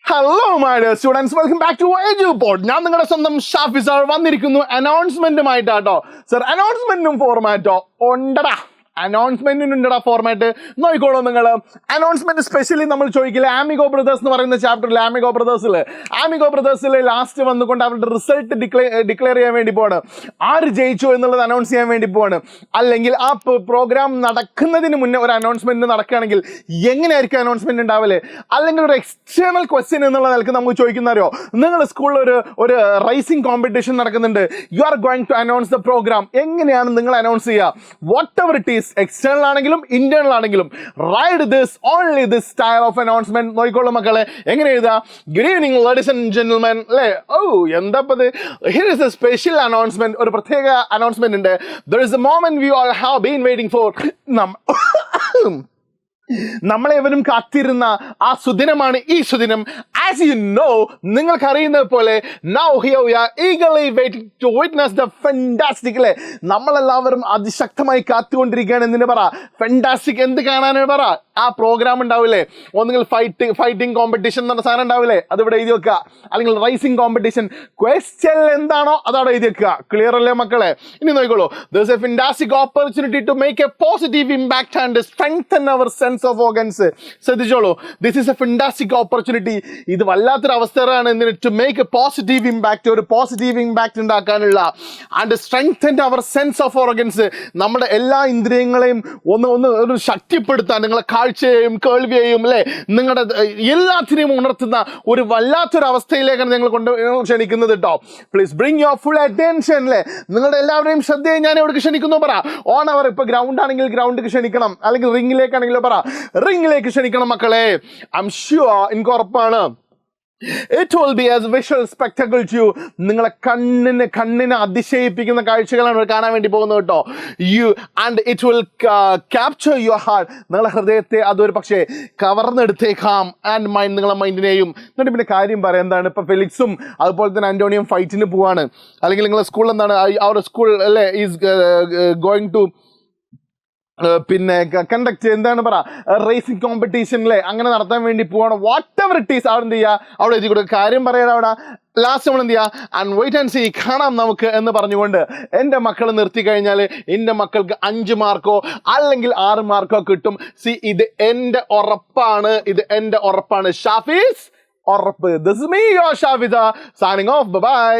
Hello my dear students, welcome back to Edupod. ഞാൻ നിങ്ങളുടെ സ്വന്തം ഷാഫി സാർ വന്നിരിക്കുന്നു അനൗൺസ്മെന്റുമായിട്ടാട്ടോ. സർ, അനൗൺസ്മെന്റും ഫോർമാറ്റോ ഉണ്ടടാ? അനൗൺസ്മെന്റിനുണ്ടടാ ഫോർമാറ്റ്. നോക്കിക്കോളൂ നിങ്ങൾ. അനൗൺസ്മെന്റ് സ്പെഷ്യലി നമ്മൾ ചോദിക്കില്ല. ആമിഗോ ബ്രദേഴ്സ് എന്ന് പറയുന്ന ചാപ്റ്ററിൽ ആമിഗോ ബ്രദേഴ്സിൽ ലാസ്റ്റ് വന്നുകൊണ്ട് അവരുടെ റിസൾട്ട് ഡിക്ലെയർ ചെയ്യാൻ വേണ്ടി പോവാണ്. ആര് ജയിച്ചു എന്നുള്ളത് അനൗൺസ് ചെയ്യാൻ വേണ്ടി പോവാണ്. അല്ലെങ്കിൽ ആ പ്രോഗ്രാം നടക്കുന്നതിന് മുന്നേ ഒരു അനൗൺസ്മെന്റ് നടക്കുകയാണെങ്കിൽ എങ്ങനെയായിരിക്കും അനൗൺസ്മെന്റ് ഉണ്ടാവല്ലേ? അല്ലെങ്കിൽ ഒരു എക്സ്റ്റേണൽ ക്വസ്റ്റ്യൻ എന്നുള്ള നിലക്ക് നമുക്ക് ചോദിക്കുന്നറിയോ, നിങ്ങൾ സ്കൂളിൽ ഒരു റൈസിംഗ് കോമ്പറ്റീഷൻ നടക്കുന്നുണ്ട്, you are going to announce the program. എങ്ങനെയാണ് നിങ്ങൾ അനൗൺസ് ചെയ്യുക? Whatever it is, external ആണെങ്കിലും ഇന്റേണൽ ആണെങ്കിലും, write this only this style of announcement. നോക്കിക്കോളൂ മക്കളെ, എങ്ങനെ എഴുതാ? Good evening ladies and gentlemen അല്ലേ? ഓ, എന്താപ്പത്? Here is a special announcement. ഒരു പ്രത്യേക അനൗൺസ്മെന്റ് ഉണ്ട്. There is a moment we all have been waiting for. നമ്മളെവരും കാത്തിരുന്ന ആ സുദിനമാണ് ഈ സുദിനം. ആസ് യു നോ, നിങ്ങൾക്കറിയുന്നത് പോലെ, now here we are eagerly waiting to witness the fantastic അല്ലേ? നമ്മളെല്ലാവരും അതിശക്തമായി കാത്തുകൊണ്ടിരിക്കുകയാണ്. എന്തിനു പറ? ഫെന്റാസ്റ്റിക്. എന്ത് കാണാനാണ് പറ? ആ പ്രോഗ്രാം ഉണ്ടാവില്ലേ? ഒന്നുകിൽ ഫൈറ്റിംഗ് കോമ്പറ്റീഷൻ എന്ന് പറഞ്ഞ സാധനം ഉണ്ടാവില്ലേ? അതിവിടെ എഴുതി വെക്കുക. അല്ലെങ്കിൽ റൈസിംഗ് കോമ്പറ്റീഷൻ. ക്വസ്റ്റ്യൻ എന്താണോ അതവിടെ എഴുതി വെക്കുക. ക്ലിയർ അല്ലേ മക്കളെ? ഇനി നോക്കിക്കോളൂ. There is a fantastic opportunity to make a positive impact and strengthen our sense of organs. ശ്രദ്ധിച്ചോളൂ. This is a fantastic opportunity. ഇത് വല്ലാത്തൊരു അവസരമാണ്. എന്തിന്? To make a positive impact. ഒരു പോസിറ്റീവ് ഇമ്പാക്ട് ഉണ്ടാക്കാനുള്ള. And strengthen our sense of organs. നമ്മുടെ എല്ലാ ഇന്ദ്രിയങ്ങളെയും ഒന്ന് ശക്തിപ്പെടുത്താൻ, നിങ്ങളെ കാഴ്ചയെയും കേൾവിയെയും അല്ലേ, നിങ്ങളുടെ എല്ലാത്തിനെയും ഉണർത്തുന്ന ഒരു വല്ലാത്തൊരു അവസ്ഥയിലേക്കാണ് ഞങ്ങൾ ക്ഷണിക്കുന്നത് കേട്ടോ. Please bring your full attention അല്ലേ? നിങ്ങളുടെ എല്ലാവരുടെയും ശ്രദ്ധയെ ഞാൻ എവിടെ ക്ഷണിക്കുന്നു പറ? On our. ഇപ്പൊ ഗ്രൗണ്ട് ആണെങ്കിൽ ഗ്രൗണ്ടിലേക്ക് ക്ഷണിക്കണം, അല്ലെങ്കിൽ റിംഗിലേക്കാണെങ്കിലോ പറ, റിംഗിലേക്ക് ക്ഷണിക്കണം മക്കളെ. ഐ എം ഷുവർ, എനിക്ക് ഉറപ്പാണ്, it will be as visual spectacle to you. നിങ്ങളെ കണ്ണിനെ അതിശയിപ്പിക്കുന്ന കാഴ്ചകളാണ് കാണാൻ വേണ്ടി പോകുന്നത് കേട്ടോ. And it will capture your heart. നിങ്ങളെ ഹൃദയത്തെ അതൊരു പക്ഷേ കവർന്നെടുത്തേക്കാം. ആൻഡ് മൈൻഡ്, നിങ്ങളെ മൈൻഡിനെയും. എന്നിട്ട് പിന്നെ കാര്യം പറയാം. എന്താണ്? ഇപ്പൊ ഫെലിക്സും അതുപോലെ തന്നെ ആന്റോണിയും ഫൈറ്റിന് പോവാണ്. അല്ലെങ്കിൽ നിങ്ങളെ സ്കൂളിൽ എന്താണ്, അവർ സ്കൂൾ അല്ലേ ഈസ് ഗോയിങ് ടു പിന്നെ കണ്ടക്ട് എന്താണ് പറ, റേസിംഗ് കോമ്പറ്റീഷൻ അല്ലേ, അങ്ങനെ നടത്താൻ വേണ്ടി പോവാണ്. വാട്ട് എവർ ഇറ്റ് ഈസ്, അവിടെ എന്ത് ചെയ്യുക? അവിടെ എഴുതി കൊടുക്കുക. കാര്യം പറയാൻ അവിടെ ലാസ്റ്റ് നമ്മൾ എന്ത് ചെയ്യുക? ആൻഡ് വെയിറ്റ് ആൻഡ് സീ, കാണാം നമുക്ക് എന്ന് പറഞ്ഞുകൊണ്ട് എൻ്റെ മക്കൾ നിർത്തി കഴിഞ്ഞാൽ എൻ്റെ മക്കൾക്ക് 5 മാർക്കോ അല്ലെങ്കിൽ 6 മാർക്കോ കിട്ടും. സി, ഇത് എൻ്റെ ഉറപ്പാണ്, ഇത് എൻ്റെ ഉറപ്പാണ്. ഷാഫീസ് ഉറപ്പ്. This is me your Shafida, signing off. By.